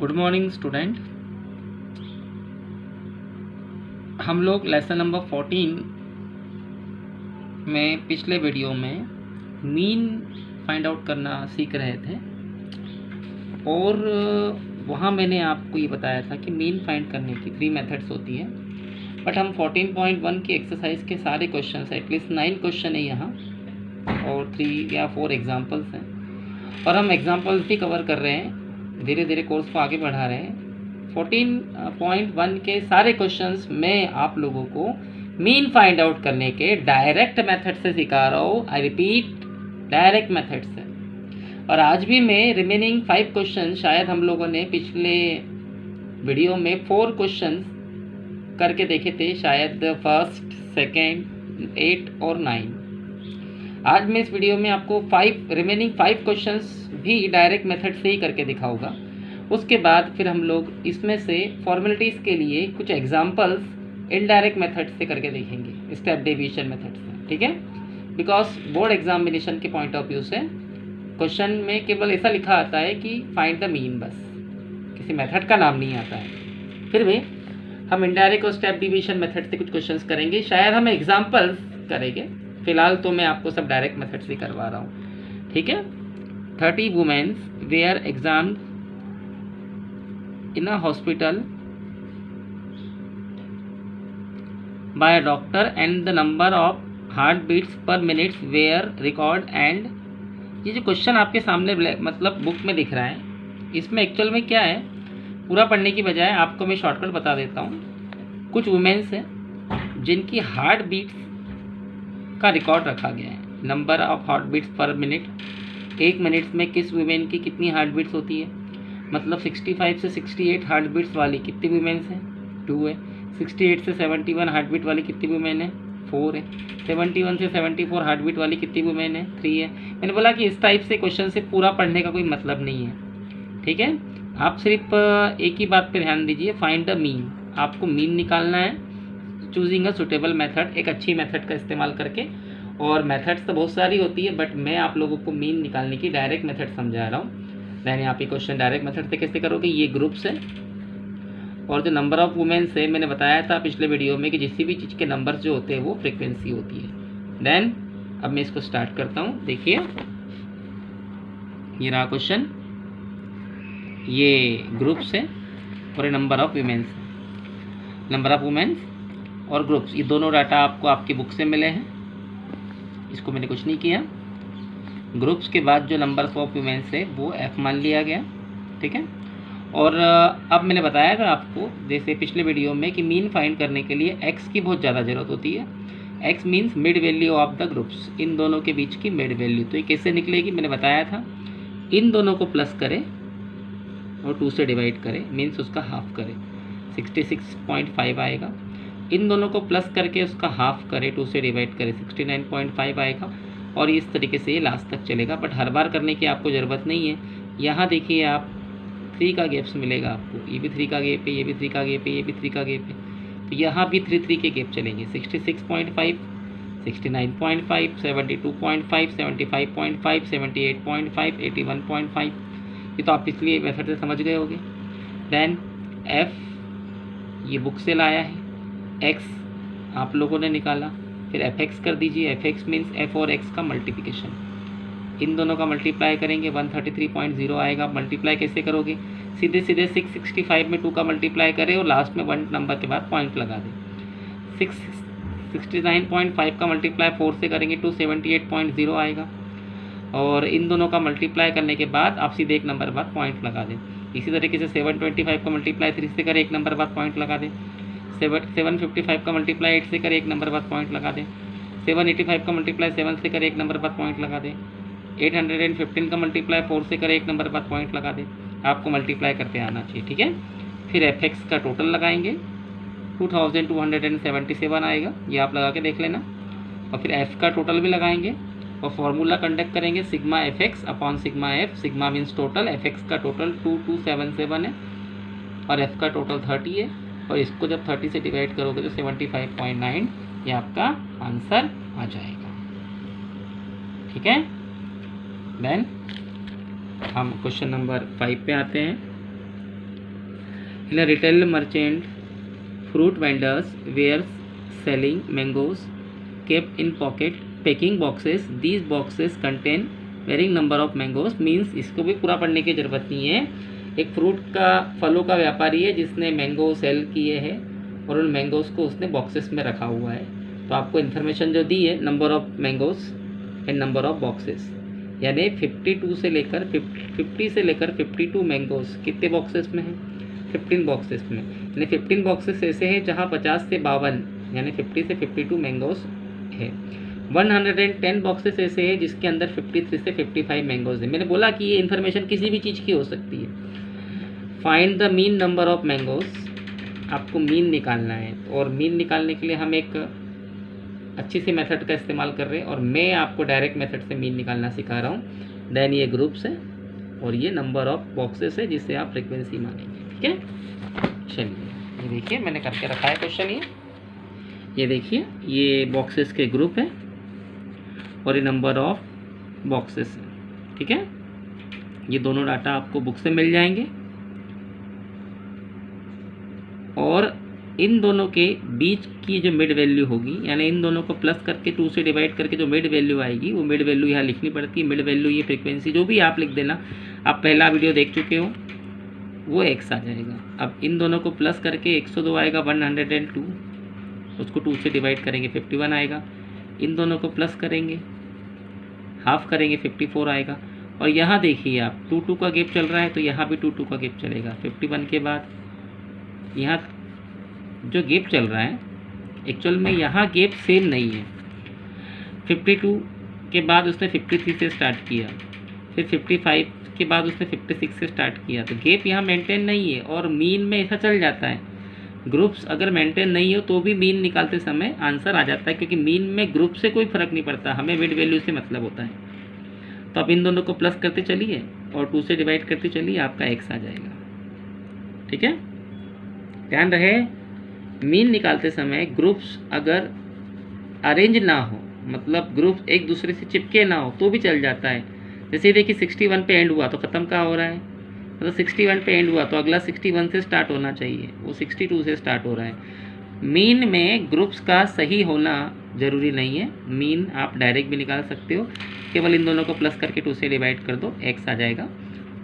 Good morning student. हम लोग lesson number 14 में पिछले वीडियो में मीन फाइंड आउट करना सीख रहे थे और वहाँ मैंने आपको ये बताया था कि मीन फाइंड करने की 3 मेथड्स होती है। बट हम 14.1 की एक्सरसाइज के सारे क्वेश्चन एटलीस्ट 9 क्वेश्चन है यहाँ और 3 या 4 एग्जाम्पल्स हैं और हम एग्जाम्पल्स भी कवर कर रहे हैं, धीरे धीरे कोर्स को आगे बढ़ा रहे हैं। 14.1 के सारे क्वेश्चंस मैं आप लोगों को मीन फाइंड आउट करने के डायरेक्ट मेथड से सिखा रहा हूँ। आई रिपीट, डायरेक्ट मेथड से। और आज भी मैं रिमेनिंग 5 क्वेश्चन, शायद हम लोगों ने पिछले वीडियो में 4 क्वेश्चन करके देखे थे, शायद फर्स्ट, सेकेंड, 8 और 9। आज मैं इस वीडियो में आपको रिमेनिंग 5 क्वेश्चंस भी डायरेक्ट मेथड से ही करके दिखाऊंगा। उसके बाद फिर हम लोग इसमें से फॉर्मेलिटीज़ के लिए कुछ एग्जांपल्स इनडायरेक्ट मेथड से करके देखेंगे, स्टेप डेविएशन मेथड से, ठीक है। बिकॉज बोर्ड एग्जामिनेशन के पॉइंट ऑफ व्यू से क्वेश्चन में केवल ऐसा लिखा आता है कि फाइंड द मीन, बस किसी मेथड का नाम नहीं आता है। फिर भी हम इनडायरेक्ट और स्टेप डेविएशन मेथड से कुछ क्वेश्चंस करेंगे, शायद हम एग्जाम्पल्स करेंगे। फिलहाल तो मैं आपको सब डायरेक्ट मेथड से करवा रहा हूँ, ठीक है। 30 womens were examined in a hospital by a doctor and the number of heartbeats per minute were record and ये जो क्वेश्चन आपके सामने मतलब बुक में दिख रहा है, इसमें एक्चुअल में क्या है, पूरा पढ़ने की बजाय आपको मैं शॉर्टकट बता देता हूँ। कुछ वुमेन्स हैं जिनकी हार्ट बीट्स का रिकॉर्ड रखा गया है, number of heart beats per minute. 1 minute में किस वुमेन की कितनी हार्ट बीट्स होती है, मतलब 65 से 68 हार्ट बीट्स वाली कितनी वुमेन्स हैं, 2 है। 68 से 71 हार्ट बीट वाली कितनी वुमेन है, 4 है। 71 से 74 हार्ट बीट वाली कितनी वुमेन है, 3 है। मैंने बोला कि इस टाइप से क्वेश्चन से पूरा पढ़ने का कोई मतलब नहीं है, ठीक है। आप सिर्फ एक ही बात पे ध्यान दीजिए, फाइंड द मीन। आपको मीन निकालना है, चूजिंग अ सुटेबल मेथड, एक अच्छी मेथड का इस्तेमाल करके। और मेथड्स तो बहुत सारी होती है, बट मैं आप लोगों को मीन निकालने की डायरेक्ट मेथड समझा रहा हूँ। मैंने आप ये क्वेश्चन डायरेक्ट मेथड से कैसे करोगे, ये ग्रुप्स है और जो नंबर ऑफ वुमेन्स है, मैंने बताया था पिछले वीडियो में कि जिस भी चीज़ के नंबर्स जो होते हैं वो फ्रीक्वेंसी होती है। देन अब मैं इसको स्टार्ट करता हूँ। देखिए ये रहा क्वेश्चन, ये ग्रुप्स है और ये number of womens, number of womens और ग्रुप्स, ये दोनों डाटा आपको आपकी बुक से मिले हैं, इसको मैंने कुछ नहीं किया। ग्रुप्स के बाद जो नंबर्स ऑफ वुमेन्स है वो F मान लिया गया, ठीक है। और अब मैंने बताया था आपको जैसे पिछले वीडियो में कि मीन फाइंड करने के लिए X की बहुत ज़्यादा ज़रूरत होती है। X means mid value of the groups, इन दोनों के बीच की मिड वैल्यू। तो ये कैसे निकलेगी, मैंने बताया था, इन दोनों को प्लस करें और 2 से डिवाइड करें, मीन्स उसका हाफ करें, 66.5 आएगा। इन दोनों को प्लस करके उसका हाफ करें, 2 से डिवाइड करें, 69.5 आएगा। और इस तरीके से ये लास्ट तक चलेगा, बट हर बार करने की आपको ज़रूरत नहीं है। यहाँ देखिए आप 3 का गैप्स मिलेगा आपको, ये भी 3 का गैप है, ये भी 3 का गैप है, ये भी 3 का गैप है, तो यहाँ भी 3 के गैप चलेंगे। 66.5, 69.5, 72.5, 75.5, 78.5, 81.5, ये तो आप इसलिए मेथड से समझ गए होंगे। देन F ये बुक से लाया है, X आप लोगों ने निकाला, फिर Fx कर दीजिए। Fx मीन्स F और X का मल्टीप्लिकेशन, इन दोनों का मल्टीप्लाई करेंगे 133.0 आएगा। मल्टीप्लाई कैसे करोगे, सीधे सीधे 665 में 2 का मल्टीप्लाई करें और लास्ट में 1 नंबर के बाद पॉइंट लगा दें। 69.5 का मल्टीप्लाई 4 से करेंगे 278.0 आएगा। और इन दोनों का मल्टीप्लाई करने के बाद आप सीधे 1 नंबर बाद पॉइंट लगा दें। इसी तरीके से 725 का मल्टीप्लाई 3 से करें, 1 नंबर बाद पॉइंट लगा दें। 755 का मल्टीप्लाई 8 से करें, 1 नंबर बाद पॉइंट लगा दें। 785 का मल्टीप्लाई 7 से करें, 1 नंबर बाद पॉइंट लगा दें। 815 का मल्टीप्लाई 4 से करें, 1 नंबर बाद पॉइंट लगा दें। आपको मल्टीप्लाई करते आना चाहिए, ठीक है। फिर Fx का टोटल लगाएंगे, 2277 आएगा, ये आप लगा के देख लेना। और फिर F का टोटल भी लगाएंगे और फॉर्मूला कंडक्ट करेंगे, sigma Fx upon sigma F। Sigma means total, Fx का टोटल 2277 है और F का टोटल 30 है। और इसको जब 30 से डिवाइड करोगे तो 75.9 ये आपका आंसर आ जाएगा, ठीक है। देन हम क्वेश्चन नंबर 5 पे आते हैं। In a retail merchant fruit vendors were selling mangoes kept in pocket packing boxes. These boxes contain varying number of mangoes. Means इसको भी पूरा पढ़ने की ज़रूरत नहीं है। एक फ्रूट का फलों का व्यापारी है जिसने मैंगो सेल किए हैं और उन मैंगोज़ को उसने बॉक्सेस में रखा हुआ है। तो आपको इन्फॉर्मेशन जो दी है, number of mangoes and number of boxes, यानी 50 से लेकर 52 मैंगोज कितने बॉक्सेस में हैं? 15 बॉक्सेस में। यानी 15 बॉक्सेस ऐसे हैं जहाँ 50 से 52 यानी 50 से 52 मैंगोज है। 110 बॉक्सेस ऐसे हैं जिसके अंदर 53 से 55 मैंगोज है। मैंने बोला कि ये इन्फॉर्मेशन किसी भी चीज़ की हो सकती है। Find the mean number of mangoes, आपको मीन निकालना है। और मीन निकालने के लिए हम एक अच्छी सी मेथड का इस्तेमाल कर रहे हैं और मैं आपको डायरेक्ट मेथड से मीन निकालना सिखा रहा हूँ। देन ये ग्रुप्स है और ये नंबर ऑफ बॉक्सेस है जिससे आप फ्रीक्वेंसी मानेंगे। ठीक है, चलिए ये देखिए मैंने करके रखा है क्वेश्चन। ये देखिए ये बॉक्सेस के ग्रुप है और ये नंबर ऑफ बॉक्सेस है। ठीक है, ये दोनों डाटा आपको बुक से मिल जाएंगे और इन दोनों के बीच की जो मिड वैल्यू होगी, यानी इन दोनों को प्लस करके 2 से डिवाइड करके जो मिड वैल्यू आएगी वो मिड वैल्यू यहाँ लिखनी पड़ती है। मिड वैल्यू ये फ्रीक्वेंसी जो भी आप लिख देना, आप पहला वीडियो देख चुके हो, वो x आ जाएगा। अब इन दोनों को प्लस करके 102 आएगा 102, उसको 2 से डिवाइड करेंगे 51 आएगा। इन दोनों को प्लस करेंगे, हाफ करेंगे 54 आएगा। और यहाँ देखिए आप 2 का गैप चल रहा है तो यहाँ भी 2 का गैप चलेगा। 51 के बाद यहाँ जो गैप चल रहा है एक्चुअल में यहाँ गैप सेम नहीं है। 52 के बाद उसने 53 से स्टार्ट किया, फिर 55 के बाद उसने 56 से स्टार्ट किया, तो गैप यहाँ मेंटेन नहीं है। और मीन में ऐसा चल जाता है, ग्रुप्स अगर मेंटेन नहीं हो तो भी मीन निकालते समय आंसर आ जाता है, क्योंकि मीन में ग्रुप से कोई फ़र्क नहीं पड़ता, हमें मिड वैल्यू से मतलब होता है। तो अब इन दोनों को प्लस करते चलिए और 2 से डिवाइड करते चलिए, आपका x आ जाएगा। ठीक है, ध्यान रहे मीन निकालते समय ग्रुप्स अगर अरेंज ना हो, मतलब ग्रुप्स एक दूसरे से चिपके ना हो तो भी चल जाता है। जैसे देखिए 61 पे एंड हुआ तो ख़त्म कहाँ हो रहा है, मतलब 61 पे एंड हुआ तो अगला 61 से स्टार्ट होना चाहिए, वो 62 से स्टार्ट हो रहा है। मीन में ग्रुप्स का सही होना ज़रूरी नहीं है, मीन आप डायरेक्ट भी निकाल सकते हो। केवल इन दोनों को प्लस करके 2 से डिवाइड कर दो, x आ जाएगा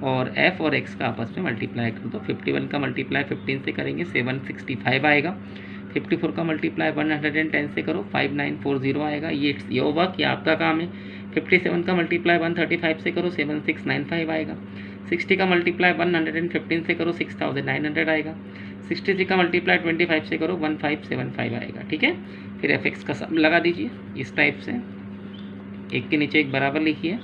और f और x का आपस में मल्टीप्लाई कर दो। 51 का मल्टीप्लाई 15 से करेंगे 765 आएगा। 54 का मल्टीप्लाई 110 से करो 5940 आएगा। ये होगा कि आपका काम है। 57 का मल्टीप्लाई 135 से करो 7695 आएगा। 60 का मल्टीप्लाई 115 से करो 6900 आएगा। 63 का मल्टीप्लाई 25 से करो 1575 आएगा। ठीक है, फिर fx का सम लगा दीजिए इस टाइप से, एक के नीचे एक बराबर लिखिए।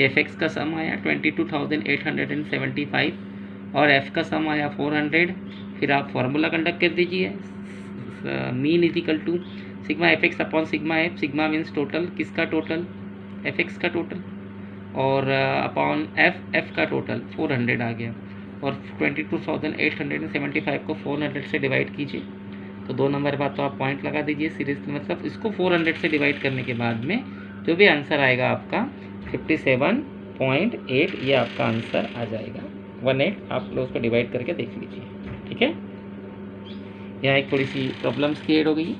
fx का सम आया 22,875 और f का सम आया 400। फिर आप फॉर्मूला कंडक्ट कर दीजिए, mean is equal to sigma fx upon sigma f। Sigma means total, किसका टोटल, fx का टोटल, और अपॉन f का टोटल 400 आ गया। और 22,875 को 400 से डिवाइड कीजिए तो 2 नंबर बाद तो आप पॉइंट लगा दीजिए सीरीज, मतलब इसको 400 से डिवाइड करने के बाद में जो भी आंसर आएगा आपका 57.8, ये आपका आंसर आ जाएगा। 18 आप लोग उसको डिवाइड करके देख लीजिए। ठीक है, यहाँ एक थोड़ी सी प्रॉब्लम्स क्रिएट हो गई।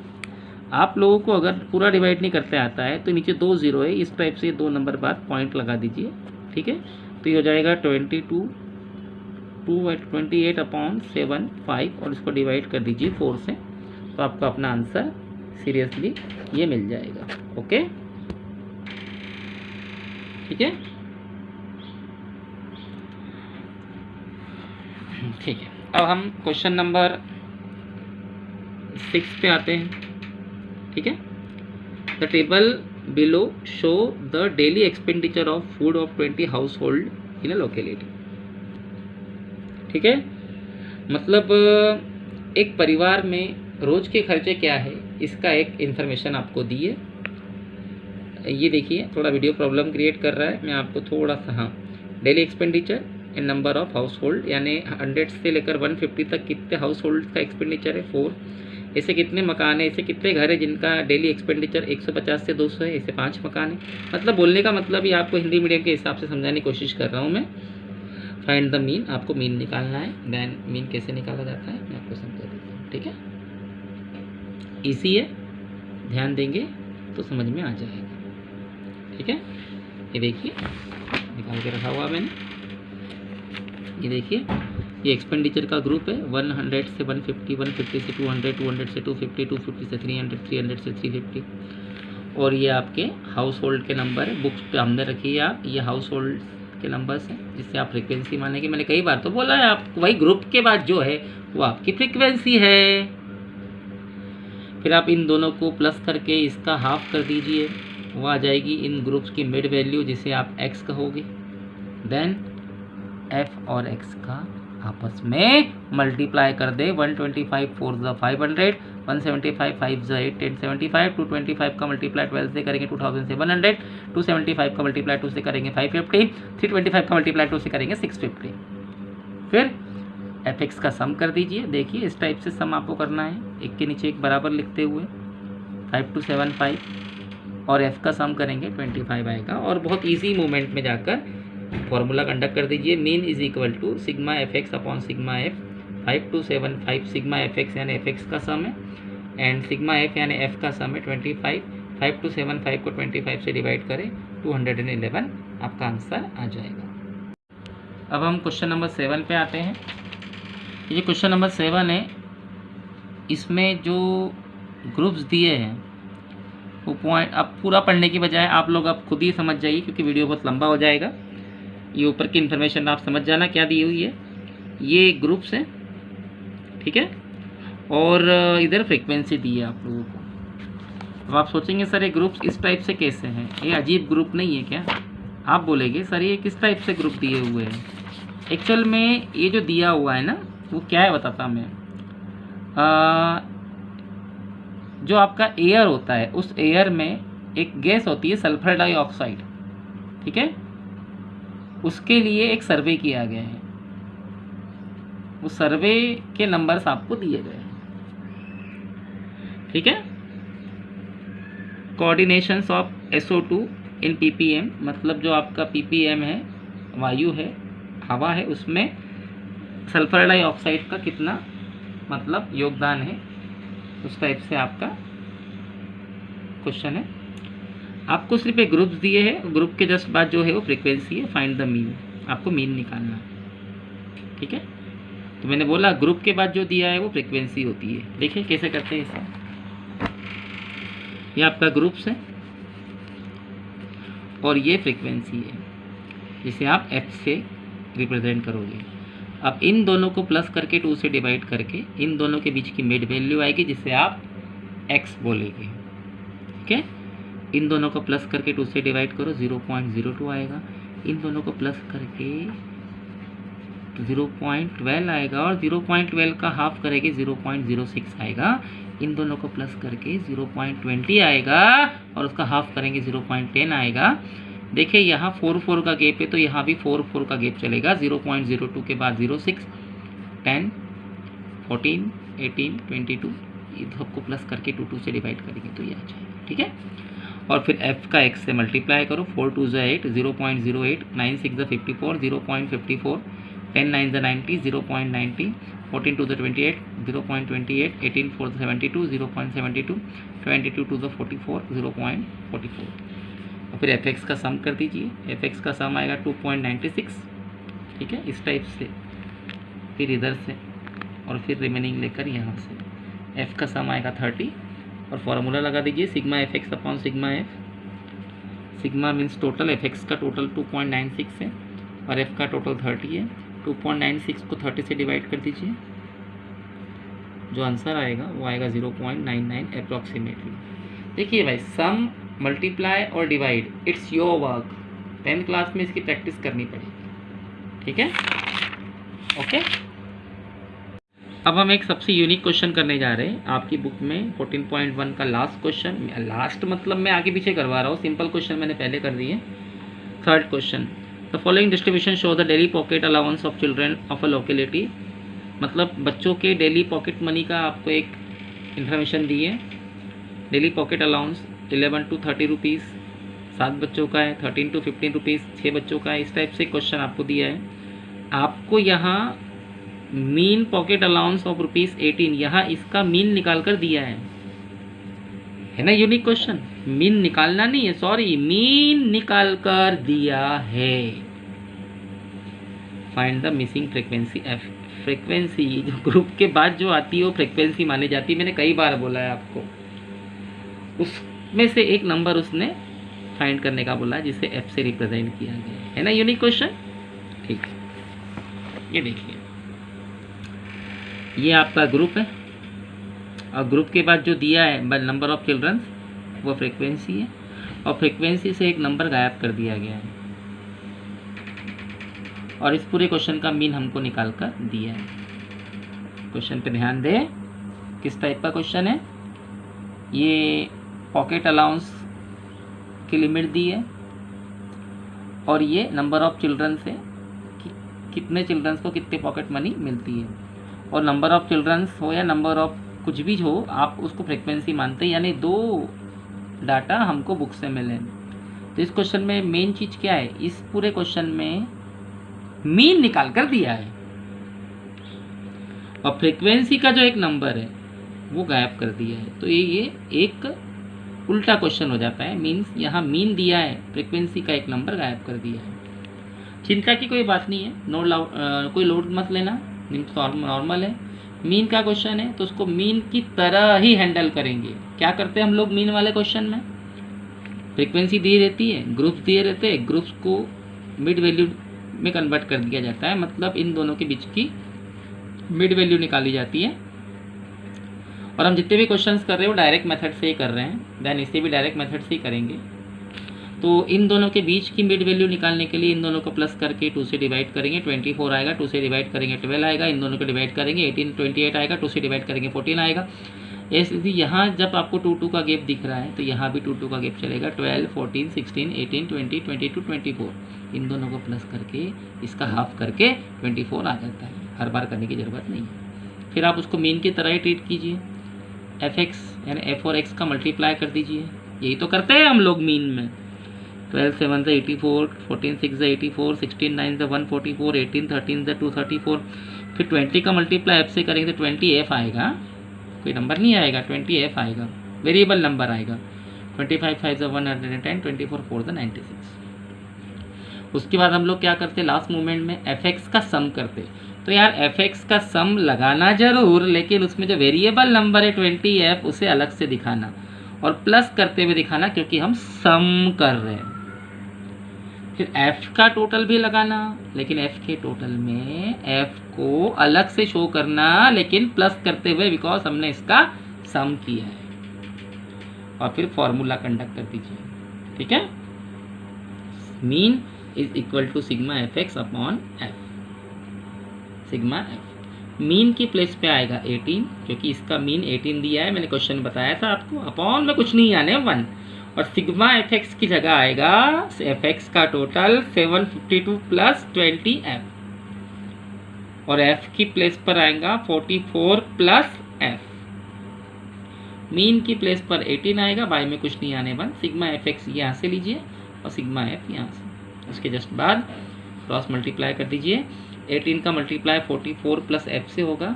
आप लोगों को अगर पूरा डिवाइड नहीं करते आता है तो नीचे 2 0 है, इस टाइप से 2 नंबर बाद पॉइंट लगा दीजिए। ठीक है, तो ये हो जाएगा 28/7 और इसको डिवाइड कर दीजिए 4 से, तो आपको अपना आंसर सीरियसली ये मिल जाएगा। ओके, ठीक है, ठीक है। अब हम क्वेश्चन नंबर 6 पे आते हैं। ठीक है, the table below show the daily expenditure of food of 20 house hold in a locality. ठीक है, मतलब एक परिवार में रोज के खर्चे क्या है इसका एक इन्फॉर्मेशन आपको दी है। ये देखिए थोड़ा वीडियो प्रॉब्लम क्रिएट कर रहा है, मैं आपको थोड़ा सा, हाँ, daily expenditure in number of house hold, यानी 100 से लेकर 150 तक कितने हाउस होल्ड का एक्सपेंडिचर है 4। ऐसे कितने मकान है, ऐसे कितने घर है जिनका डेली एक्सपेंडिचर 150 से 200 है, ऐसे 5 मकान है। मतलब बोलने का मतलब ही आपको हिंदी मीडियम के हिसाब से समझाने की कोशिश कर रहा हूँ मैं। फाइंड द मीन, आपको मीन निकालना है। देन मीन कैसे निकाला जाता है मैं आपको समझा देता हूँ, ठीक है। इजी है, ध्यान देंगे तो समझ में आ जाएगा, ठीक है। ये देखिए निकाल के रखा हुआ मैंने, ये देखिए ये एक्सपेंडिचर का ग्रुप है। 100 से 150, 150 से 200, 200 से 250, 250 से 300, 300 से 350। और ये आपके हाउस होल्ड के नंबर है, बुक्स पे हमने रखी है आप, ये हाउस होल्ड के नंबर्स हैं जिससे आप फ्रीक्वेंसी मानेंगे। मैंने कई बार तो बोला है आप, वही ग्रुप के बाद जो है वो आपकी फ्रीक्वेंसी है। फिर आप इन दोनों को प्लस करके इसका हाफ कर दीजिए, वो आ जाएगी इन ग्रुप्स की मिड वैल्यू जिसे आप x कहोगे। देन f और x का आपस में मल्टीप्लाई कर दे। 125 4 ज़ा 500, 175 5 ज़ा 8, 1075, 225 का मल्टीप्लाई 12 से करेंगे 2700, 275 का मल्टीप्लाई 2 से करेंगे 550, 325 का मल्टीप्लाई 2 से करेंगे 650। फिर fx का सम कर दीजिए। देखिए इस टाइप से सम आपको करना है, एक के नीचे एक बराबर लिखते हुए 5275, और f का सम करेंगे 25 आएगा। और बहुत इजी मूवमेंट में जाकर फॉर्मूला कंडक्ट कर दीजिए। Mean is equal to sigma f x upon sigma f. 5275 sigma f x यानी एफ एक्स का सम है, एंड सिग्मा एफ यानी एफ का सम है 25। 5275 को 25 से डिवाइड करें 211, आपका आंसर आ जाएगा। अब हम क्वेश्चन नंबर 7 पे आते हैं। ये क्वेश्चन नंबर 7 है, इसमें जो ग्रुप्स दिए हैं वो पॉइंट अब पूरा पढ़ने की बजाय आप लोग अब खुद ही समझ जाइए, क्योंकि वीडियो बहुत लंबा हो जाएगा। ये ऊपर की इन्फॉर्मेशन आप समझ जाना क्या दी हुई है। ये ग्रुप्स हैं, ठीक है, और इधर फ्रीक्वेंसी दी है आप लोगों को। अब आप सोचेंगे सर ये ग्रुप्स इस टाइप से कैसे हैं, ये अजीब ग्रुप नहीं है क्या? आप बोलेंगे सर ये किस टाइप से ग्रुप दिए हुए हैं। एक्चुअल में ये जो दिया हुआ है ना वो क्या है बताता मैं। जो आपका एयर होता है उस एयर में एक गैस होती है सल्फर डाइऑक्साइड, ठीक है, उसके लिए एक सर्वे किया गया है। वो सर्वे के नंबर्स आपको दिए गए हैं, ठीक है। Coordinations of SO2 in ppm, मतलब जो आपका ppm है, वायु है, हवा है, उसमें सल्फर डाइऑक्साइड का कितना मतलब योगदान है, उस टाइप से आपका क्वेश्चन है। आपको सिर्फ एक ग्रुप्स दिए हैं, ग्रुप के जस्ट बाद जो है वो फ्रीक्वेंसी है। फाइंड द मीन, आपको मीन निकालना है, ठीक है। तो मैंने बोला ग्रुप के बाद जो दिया है वो फ्रीक्वेंसी होती है। देखिए कैसे करते हैं इसे। ये आपका ग्रुप्स है और ये फ्रीक्वेंसी है जिसे आप f से रिप्रेजेंट करोगे। अब इन दोनों को प्लस करके 2 से डिवाइड करके इन दोनों के बीच की मिड वैल्यू आएगी जिसे आप x बोलेंगे, ठीक है। इन दोनों को प्लस करके 2 से डिवाइड करो 0.02 आएगा। इन दोनों को प्लस करके 0.12 आएगा, और 0.12 का हाफ करेंगे 0.06 आएगा। इन दोनों को प्लस करके 0.20 आएगा, और उसका हाफ करेंगे 0.10 आएगा। देखिए यहाँ 4 का गैप है तो यहाँ भी 4 का गैप चलेगा। 0.02 के बाद 06, 10, 14, 18, 22, ये सबको प्लस करके 2 से डिवाइड करेंगे तो ये आ जाएगा, ठीक है। और फिर f का x से मल्टीप्लाई करो। 4 2 ज़ा 8, 0.08, 9 6 ज़ा 54, 0.54, 10 9 ज़ा 90, 0.90, 14 2 ज़ा 28, 0.28, 18 4 ज़ा 72, 0.72, 22 2 ज़ा 44, 0.44। और फिर fx का सम कर दीजिए। fx का सम आएगा 2.96, ठीक है, इस टाइप से, फिर इधर से, और फिर रिमेनिंग लेकर यहाँ से f का सम आएगा 30। और फार्मूला लगा दीजिए sigma f x upon sigma F. Sigma means total, F x का टोटल 2.96 है और एफ का टोटल 30 है। 2.96 को 30 से डिवाइड कर दीजिए, जो आंसर आएगा वो आएगा 0.99 अप्रॉक्सीमेटली। देखिए भाई, सम, मल्टीप्लाई और divide it's your work. 10th class में इसकी प्रैक्टिस करनी पड़ेगी, ठीक है, ओके। अब हम एक सबसे यूनिक क्वेश्चन करने जा रहे हैं आपकी बुक में 14.1 का लास्ट क्वेश्चन। लास्ट मतलब मैं आगे पीछे करवा रहा हूँ, सिंपल क्वेश्चन मैंने पहले कर दिए। Third question, the following distribution show the daily pocket allowance of children of a locality. मतलब बच्चों के डेली पॉकेट मनी का आपको एक इन्फॉर्मेशन दी है। Daily pocket allowance 11 to 30 rupees 7 बच्चों का है, 13 to 15 रुपीज़ 6 बच्चों का है। इस टाइप से क्वेश्चन आपको दिया है। आपको यहाँ मीन पॉकेट अलाउंस ऑफ ₹18, यहाँ इसका मीन निकाल कर दिया है ना यूनिक क्वेश्चन। मीन निकालना नहीं है, सॉरी, मीन निकाल कर दिया है। Find the missing frequency F. Frequency जो ग्रुप के बाद जो आती है वो फ्रीक्वेंसी मानी जाती है, मैंने कई बार बोला है आपको। उसमें से एक नंबर उसने फाइंड करने का बोला है जिसे एफ से रिप्रेजेंट किया गया है ना यूनिक क्वेश्चन। ठीक है, ये देखिए, ये आपका ग्रुप है और ग्रुप के बाद जो दिया है नंबर ऑफ चिल्ड्रंस वो फ्रीक्वेंसी है, और फ्रीक्वेंसी से एक नंबर गायब कर दिया गया है, और इस पूरे क्वेश्चन का मीन हमको निकाल कर दिया है। क्वेश्चन पे ध्यान दें, किस टाइप का क्वेश्चन है ये। पॉकेट अलाउंस की लिमिट दी है और ये नंबर ऑफ चिल्ड्रन से कि कितने चिल्ड्रंस को कितने पॉकेट मनी मिलती है, और नंबर ऑफ चिल्ड्रंस हो या नंबर ऑफ कुछ भी हो आप उसको फ्रीक्वेंसी मानते हैं, यानी दो डाटा हमको बुक से मिले। तो इस क्वेश्चन में मेन चीज़ क्या है, इस पूरे क्वेश्चन में मीन निकाल कर दिया है और फ्रीक्वेंसी का जो एक नंबर है वो गायब कर दिया है। तो ये एक उल्टा क्वेश्चन हो जाता है। मीन्स यहाँ मीन दिया है, फ्रीक्वेंसी का एक नंबर गायब कर दिया है। चिंता की कोई बात नहीं है, कोई लोड मत लेना, नॉर्मल है। मीन का क्वेश्चन है तो उसको मीन की तरह ही हैंडल करेंगे। क्या करते हैं हम लोग मीन वाले क्वेश्चन में, फ्रीक्वेंसी दी रहती है, ग्रुप्स दिए रहते हैं, ग्रुप्स को मिड वैल्यू में कन्वर्ट कर दिया जाता है, मतलब इन दोनों के बीच की मिड वैल्यू निकाली जाती है। और हम जितने भी क्वेश्चंस कर रहे हैं वो डायरेक्ट मेथड से ही कर रहे हैं, देन इसे भी डायरेक्ट मेथड से ही करेंगे। तो इन दोनों के बीच की मिड वैल्यू निकालने के लिए इन दोनों को प्लस करके 2 से डिवाइड करेंगे, 24 आएगा, 2 से डिवाइड करेंगे 12 आएगा, इन दोनों को डिवाइड करेंगे 18 28 आएगा, 2 से डिवाइड करेंगे 14 आएगा। ऐसे यहाँ जब आपको 2 का गैप दिख रहा है तो यहाँ भी 2 का गैप चलेगा, 12 14 16 18 20 22 24, इन दोनों को प्लस करके इसका हाफ करके 24 आ जाता है। हर बार करने की ज़रूरत नहीं है। फिर आप उसको मीन की तरह ही ट्रीट कीजिए, एफ एक्स यानी एफ और एक्स का मल्टीप्लाई कर दीजिए, यही तो करते हैं हम लोग मीन में। 12 7 से 84, 14 6 से 84, 16 9 से 144, 18 13 से 234। फिर 20 का मल्टीप्लाई एफ से करेंगे तो 20 एफ आएगा, कोई नंबर नहीं आएगा, 20 एफ आएगा, वेरिएबल नंबर आएगा। 25 5 से 110, 24 4 से 96। उसके बाद हम लोग क्या करते, लास्ट मोमेंट में एफ एक्स का सम करते। तो यार एफ एक्स का सम लगाना जरूर, लेकिन उसमें जो वेरिएबल नंबर है 20f उसे अलग से दिखाना और प्लस करते हुए दिखाना, क्योंकि हम सम कर रहे हैं। फिर f का टोटल भी लगाना, लेकिन f के टोटल में f को अलग से शो करना, लेकिन प्लस करते हुए, बिकॉज हमने इसका सम किया है। और फिर फॉर्मूला कंडक्ट कर दीजिए, ठीक है। Mean is equal to sigma f x upon f. Sigma f mean की प्लेस पे आएगा 18, क्योंकि इसका मीन 18 दिया है, मैंने क्वेश्चन बताया था आपको। अपॉन में कुछ नहीं आने 1, और सिग्मा एफ एक्स की जगह आएगा एफ एक्स का टोटल 752 प्लस 20f, और f की प्लेस पर आएगा 44 प्लस f। मीन की प्लेस पर 18 आएगा, बाय में कुछ नहीं आने 1। सिग्मा एफ एक्स यहाँ से लीजिए और सिग्मा एफ यहाँ से, उसके जस्ट बाद क्रॉस मल्टीप्लाई कर दीजिए। 18 का मल्टीप्लाई 44 प्लस एफ से होगा,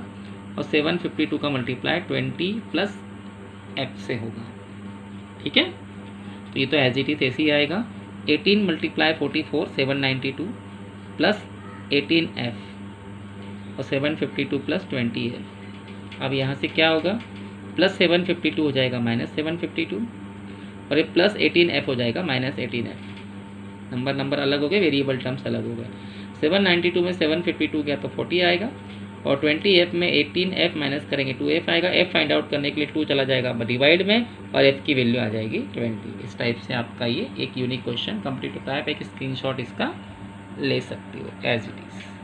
और 752 का मल्टीप्लाई 20 प्लस एफ से होगा, ठीक है। तो ये तो एज इट इज ऐसे ही आएगा। 18 मल्टीप्लाई 44 792 प्लस 18f और 752 प्लस 20f। अब यहाँ से क्या होगा, प्लस 752 हो जाएगा माइनस 752, और ये प्लस 18f हो जाएगा माइनस 18f। नंबर अलग हो गए, वेरिएबल टर्म्स अलग हो गए। 792 में 752 गया तो 40 आएगा, और 20f में 18f माइनस करेंगे 2f आएगा। f फाइंड आउट करने के लिए 2 चला जाएगा डिवाइड में, और f की वैल्यू आ जाएगी 20। इस टाइप से आपका ये एक यूनिक क्वेश्चन कंप्लीट होता है। आप एक स्क्रीनशॉट इसका ले सकते हो एज इट इज़।